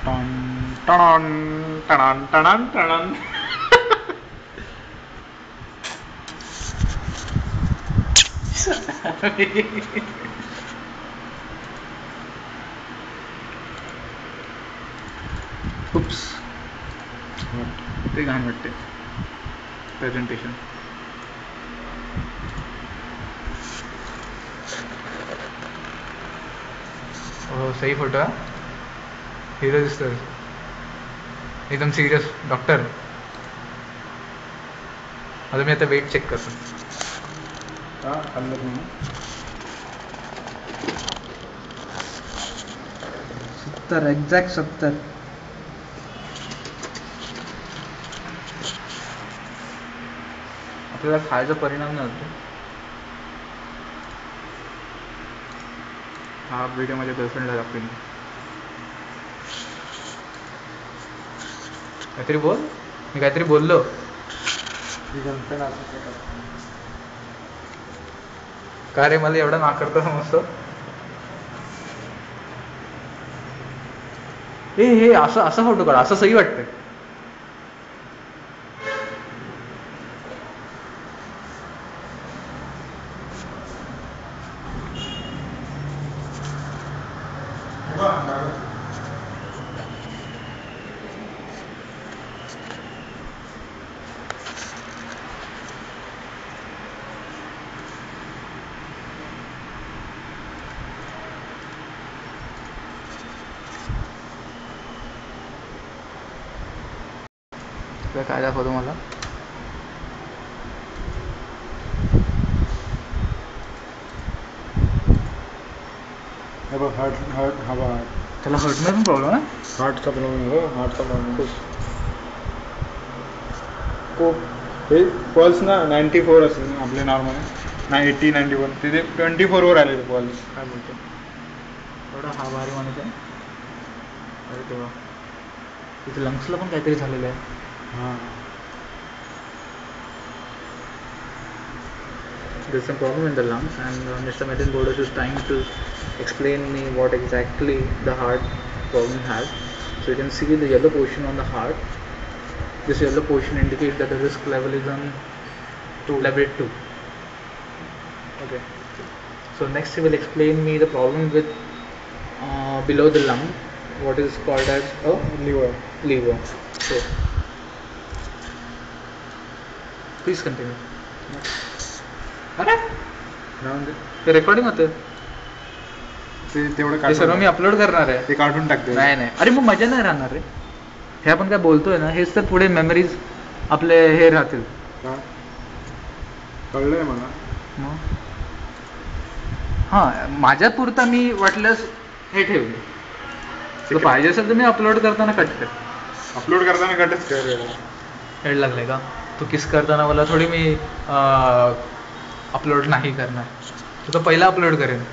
Ton टणन टणन टणन टणन. Oops, ते घाण वाटते प्रेझेंटेशन. हो सही फोटो आहे. हिरो दिसतोय एकदम सिरियस डॉक्टर. आता मी आता वेट चेक करतो. हल्लत नाही. 70 एक्झॅक्ट 70. आपल्याला खायचा परिणाम नाही होतो. हा व्हिडिओ माझ्या गर्लफ्रेंडला दाखवेन. काहीतरी बोल. मी काहीतरी बोललो. गर्लफ्रेंड असं का रे मला एवढा नाकारतो समजतो. हे असं असं फोटो काढ. असं सही वाटतंय. काय दाखवतो मला. हार्ट हवा. त्याला हर्टमध्ये पण प्रॉब्लेम आहे. हार्टचा प्रॉब्लेम हो. हार्टचा प्रॉब्लेम खूप. हे पल्स ना 94 असेल आपले नॉर्मल. 80 91 तिथे 24वर आले ते पल्स. काय बोलतो एवढा हा भारी माणूस आहे. अरे तेव्हा तिथे लंग्सला पण काहीतरी झालेलं आहे. हां. There's some problem in the lungs, and Mr. Metin Bodas is trying to explain me what exactly the heart problem has. So you can see the yellow portion on the heart. This yellow portion indicates that the risk level is on level 2. Okay. So next he will explain me the problem with below the lung, what is called as a liver. So please continue. अरे ते recording होतं. ते तेवढं ते सर्व मी upload करणार आहे. ते काढून टाकते. नाही अरे मग मजा नाही राहणार रे. हे आपण काय बोलतोय ना हेच तर पुढे मेमरीज आपले हे राहतील. कळलंय मला. मग हां माझ्या पुरता मी वाटल्यास हे ठेवले. तुला पाहिजे असेल तर मी अपलोड करताना कट कर. अपलोड करताना कटच कर. हेड लागले का. तू किस करताना मला थोडी मी अपलोड नाही करणार. तू तर पहिला अपलोड करेन.